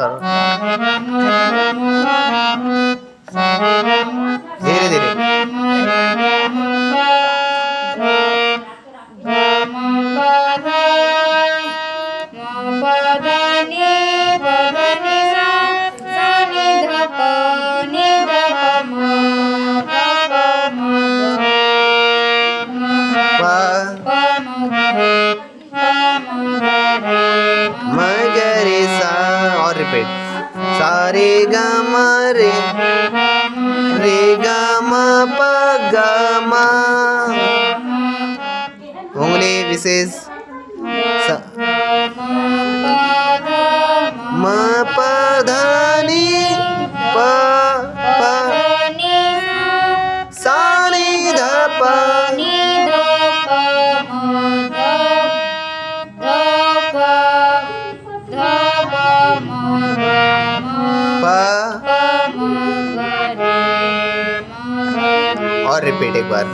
करो, धीरे धीरे। मगरे सा, और रिपीट, सारे गा मा रे, रे गा मा प गा मा, उंगली विशेष म प ध नि प प सा नि ध प और रिपीट एक बार।